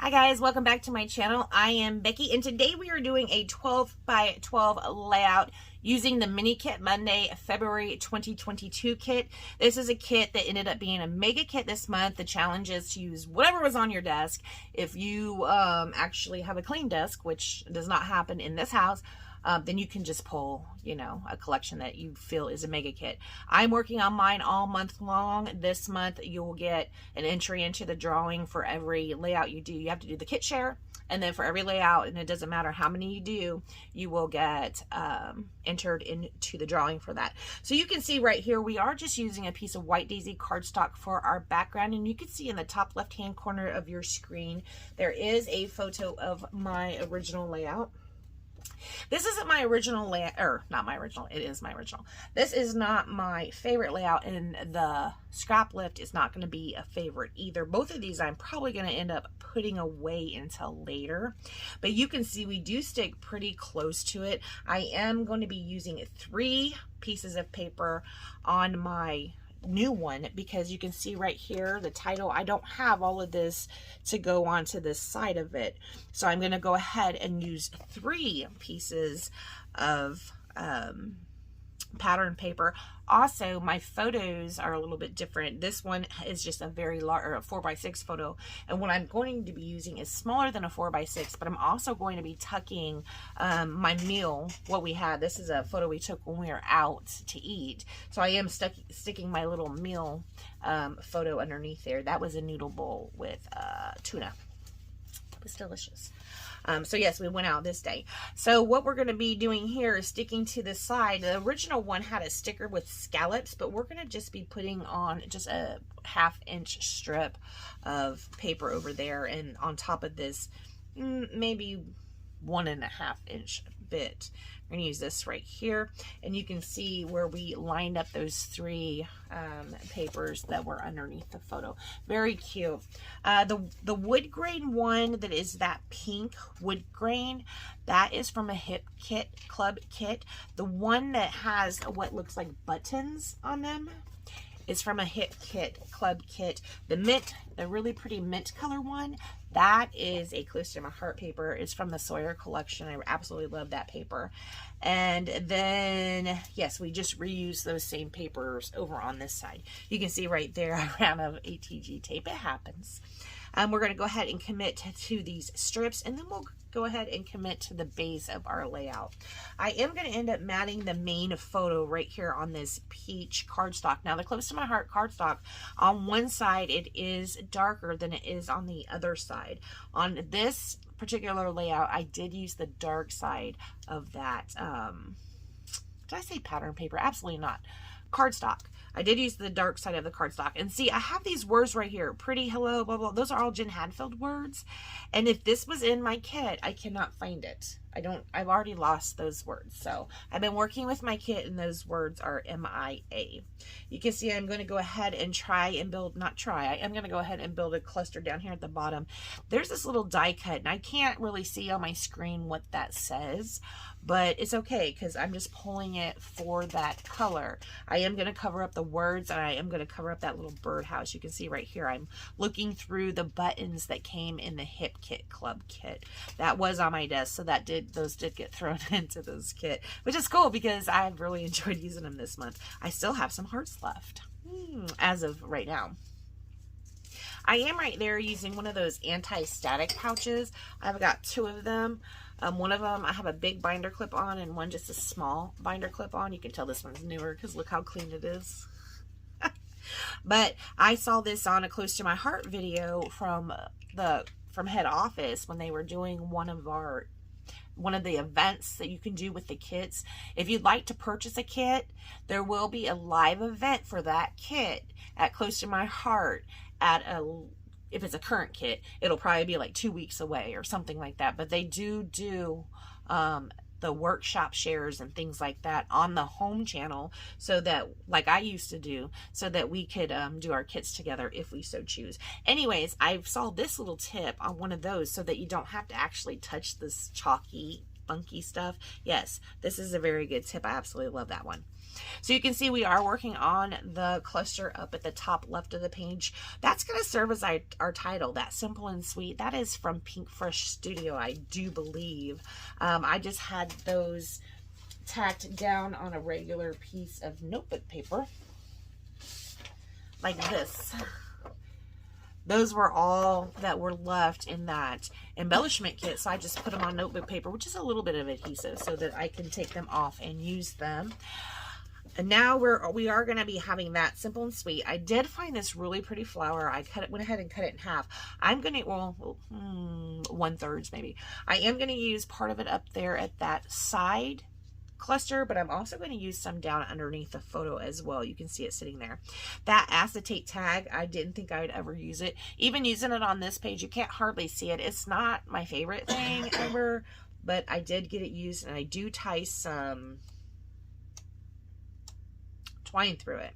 Hi guys, welcome back to my channel. I am Becky and today we are doing a 12 by 12 layout using the mini kit Monday, February 2022 kit. This is a kit that ended up being a mega kit this month. The challenge is to use whatever was on your desk. If you actually have a clean desk, which does not happen in this house, then you can just pull, a collection that you feel is a mega kit. I'm working on mine all month long. This month you will get an entry into the drawing for every layout you do. You have to do the kit share, and then for every layout, and it doesn't matter how many you do, you will get entered into the drawing for that. So you can see right here, we are just using a piece of white daisy cardstock for our background, and you can see in the top left hand corner of your screen there is a photo of my original layout. This isn't my original layout, or not my original, it is my original. This is not my favorite layout, and the Scraplift is not going to be a favorite either. Both of these I'm probably going to end up putting away until later, but you can see we do stick pretty close to it. I am going to be using 3 pieces of paper on my new one because you can see right here the title. I don't have all of this to go onto this side of it, so I'm going to go ahead and use 3 pieces of pattern paper. Also, my photos are a little bit different. This one is just a very large, or a 4x6 photo, and what I'm going to be using is smaller than a 4x6, but I'm also going to be tucking my meal, what we had. This is a photo we took when we were out to eat, so I am sticking my little meal photo underneath there. That was a noodle bowl with tuna. It was delicious. So yes, we went out this day. So what we're going to be doing here is sticking to the side. The original one had a sticker with scallops, but we're going to just be putting on just a 1/2 inch strip of paper over there, and on top of this, maybe 1.5 inch bit. We're going to use this right here, and you can see where we lined up those 3 papers that were underneath the photo. Very cute. The wood grain one, that is that pink wood grain, that is from a Hip Kit Club kit. The one that has what looks like buttons on them is from a Hip Kit Club kit. The mint, the really pretty mint color one, that is a Close to My Heart paper. It's from the Sawyer Collection. I absolutely love that paper. And then, yes, we just reuse those same papers over on this side. You can see right there, I ran out of ATG tape. It happens. We're going to go ahead and commit to these strips, and then we'll go ahead and commit to the base of our layout. I am going to end up matting the main photo right here on this peach cardstock. Now, the Close to My Heart cardstock, on one side it is darker than it is on the other side. On this particular layout, I did use the dark side of that, did I say pattern paper? Absolutely not. Cardstock. I did use the dark side of the cardstock. And see, I have these words right here. Pretty, hello, blah, blah. Those are all Jen Hadfield words. And if this was in my kit, I cannot find it. I've already lost those words. So I've been working with my kit, and those words are MIA. You can see I'm going to go ahead and I am going to go ahead and build a cluster down here at the bottom. There's this little die cut, and I can't really see on my screen what that says, but it's okay because I'm just pulling it for that color. I am going to cover up the words, and I am going to cover up that little birdhouse. You can see right here, I'm looking through the buttons that came in the Hip Kit Club kit. That was on my desk, so those did get thrown into this kit, which is cool because I've really enjoyed using them this month. I still have some hearts left as of right now. I am right there using one of those anti-static pouches. I've got 2 of them. One of them I have a big binder clip on, and one just a small binder clip on. You can tell this one's newer because look how clean it is. But I saw this on a Close to My Heart video from head office when they were doing one of the events that you can do with the kits. If you'd like to purchase a kit, there will be a live event for that kit at Close to My Heart if it's a current kit, it'll probably be like 2 weeks away or something like that. But they do the workshop shares and things like that on the home channel, so that, like I used to do, so that we could do our kits together if we so choose. Anyways, I saw this little tip on one of those so that you don't have to actually touch this chalky funky stuff. Yes, this is a very good tip. I absolutely love that one. So you can see we are working on the cluster up at the top left of the page. That's going to serve as our title, That Simple and Sweet. That is from Pink Fresh Studio, I do believe. I just had those tacked down on a regular piece of notebook paper like this. Those were all that were left in that embellishment kit, so I just put them on notebook paper, which is a little bit of adhesive, so that I can take them off and use them. And now we are going to be having That Simple and Sweet. I did find this really pretty flower. I went ahead and cut it in half. I'm going to, well, 1/3 maybe. I am going to use part of it up there at that side cluster, but I'm also going to use some down underneath the photo as well. You can see it sitting there. That acetate tag, I didn't think I would ever use it. Even using it on this page, you can't hardly see it. It's not my favorite thing ever, but I did get it used, and I do tie some twine through it.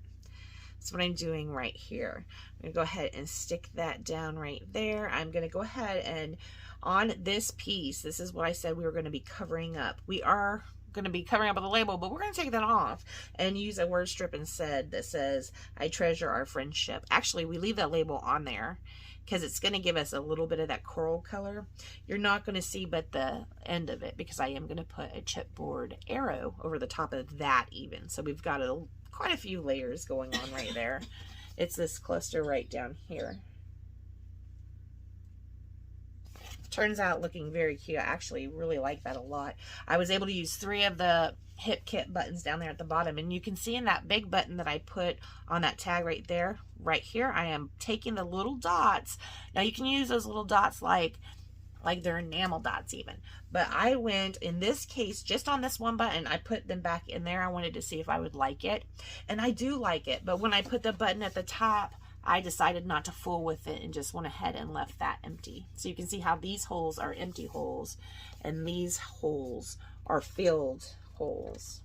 That's what I'm doing right here. I'm going to go ahead and stick that down right there. I'm going to go ahead and on this piece, this is what I said we were going to be covering up. We are going to be covering up with a label, but we're going to take that off and use a word strip instead that says, I treasure our friendship. Actually, we leave that label on there because it's going to give us a little bit of that coral color. You're not going to see but the end of it, because I am going to put a chipboard arrow over the top of that even. So we've got quite a few layers going on right there. It's this cluster right down here. Turns out looking very cute. I actually really like that a lot. I was able to use 3 of the hip kit buttons down there at the bottom, and you can see in that big button that I put on that tag right there, right here, I am taking the little dots. Now you can use those little dots like they're enamel dots even, but I went in this case just on this one button, I put them back in there. I wanted to see if I would like it, and I do like it, but when I put the button at the top, I decided not to fool with it and just went ahead and left that empty. So you can see how these holes are empty holes and these holes are filled holes.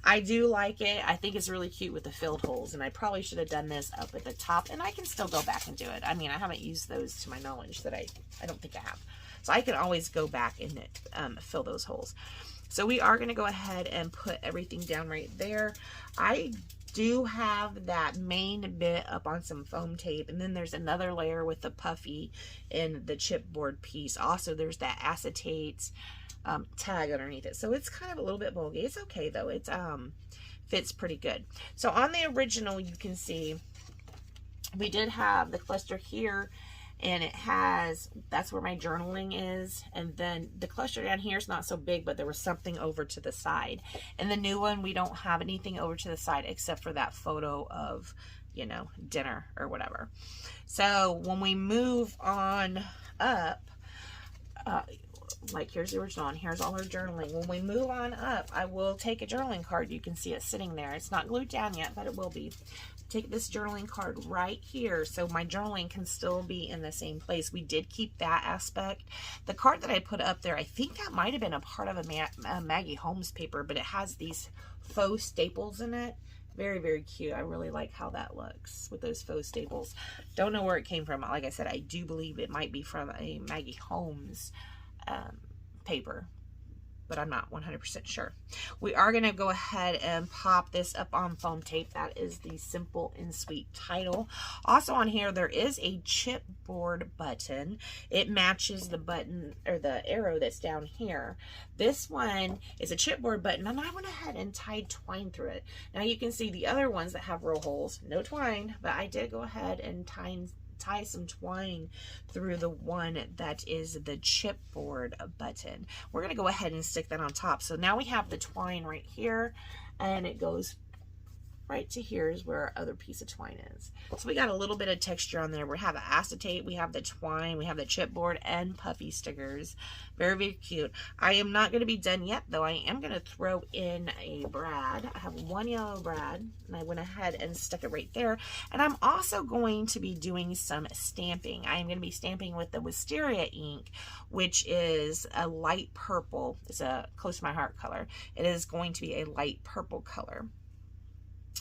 I do like it. I think it's really cute with the filled holes, and I probably should have done this up at the top, and I can still go back and do it. I mean, I haven't used those to my knowledge that I don't think I have. So I can always go back and fill those holes. So we are going to go ahead and put everything down right there. I do have that main bit up on some foam tape, and then there's another layer with the puffy in the chipboard piece. Also, there's that acetate tag underneath it, so it's kind of a little bit bulky. It's okay though. It fits pretty good. So on the original, you can see we did have the cluster here, and it has, that's where my journaling is, and then the cluster down here is not so big, but there was something over to the side. And the new one, we don't have anything over to the side except for that photo of, you know, dinner or whatever. So when we move on up, like here's the original and here's all her journaling. When we move on up, I will take a journaling card. You can see it sitting there. It's not glued down yet, but it will be. Take this journaling card right here so my journaling can still be in the same place. We did keep that aspect. The card that I put up there, I think that might have been a part of a Maggie Holmes paper, but it has these faux staples in it. Very, very cute. I really like how that looks with those faux staples. Don't know where it came from. Like I said, I do believe it might be from a Maggie Holmes paper, but I'm not 100% sure. We are going to go ahead and pop this up on foam tape. That is the Simple and Sweet title. Also on here, there is a chipboard button. It matches the button or the arrow that's down here. This one is a chipboard button, and I went ahead and tied twine through it. Now you can see the other ones that have roll holes, no twine, but I did go ahead and tie some twine through the one that is the chipboard button. We're going to go ahead and stick that on top. So now we have the twine right here, and it goes right to here is where our other piece of twine is. So we got a little bit of texture on there. We have the acetate, we have the twine, we have the chipboard, and puffy stickers. Very, very cute. I am not going to be done yet, though. I am going to throw in a brad. I have one yellow brad, and I went ahead and stuck it right there. And I'm also going to be doing some stamping. I am going to be stamping with the Wisteria ink, which is a light purple. It's a close to my heart color. It is going to be a light purple color.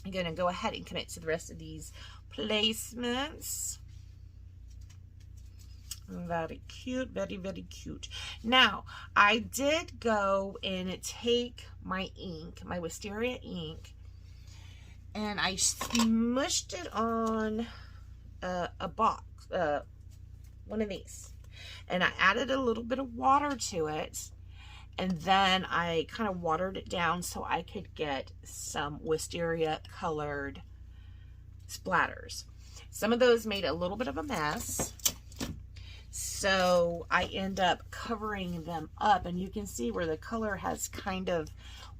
I'm going to go ahead and commit to the rest of these placements. Very cute, very, very cute. Now, I did go and take my ink, my Wisteria ink, and I smushed it on a box, one of these, and I added a little bit of water to it, and then I kind of watered it down so I could get some wisteria colored splatters. Some of those made a little bit of a mess, so I end up covering them up, and you can see where the color has kind of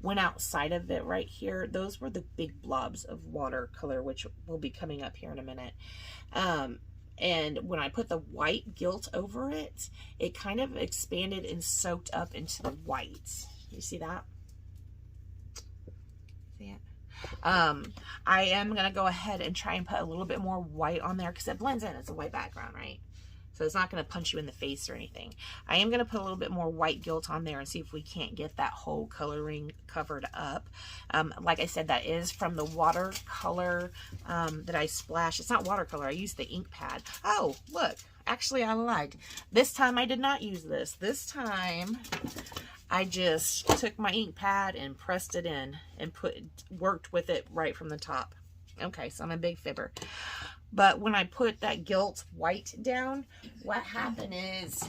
went outside of it right here. Those were the big blobs of watercolor, which will be coming up here in a minute. And when I put the white gilt over it, it kind of expanded and soaked up into the white. You see that? See it? I am going to go ahead and try and put a little bit more white on there because it blends in. It's a white background, right? So it's not going to punch you in the face or anything. I am going to put a little bit more white gilt on there and see if we can't get that whole coloring covered up. Like I said, that is from the watercolor that I splashed. It's not watercolor. I used the ink pad. Oh, look. Actually, I lied. This time I did not use this. This time I just took my ink pad and pressed it in and worked with it right from the top. Okay, so I'm a big fibber. But when I put that gilt white down, what happened is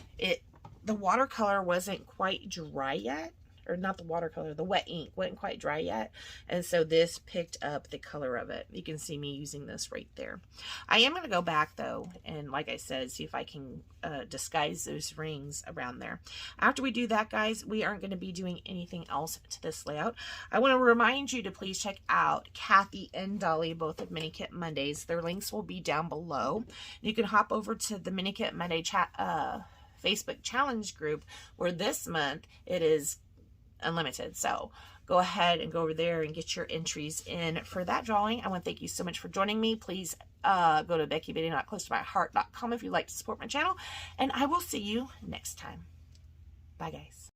the watercolor wasn't quite dry yet. Or not the watercolor, the wet ink wasn't quite dry yet. And so this picked up the color of it. You can see me using this right there. I am going to go back though, and like I said, see if I can disguise those rings around there. After we do that, guys, we aren't going to be doing anything else to this layout. I want to remind you to please check out Kathy and Dollie, both of Mini Kit Mondays. Their links will be down below. You can hop over to the Mini Kit Monday Facebook challenge group, where this month it is unlimited. So go ahead and go over there and get your entries in for that drawing. I want to thank you so much for joining me. Please go to BeckyBitty.closetomyheart.com if you'd like to support my channel, and I will see you next time. Bye, guys.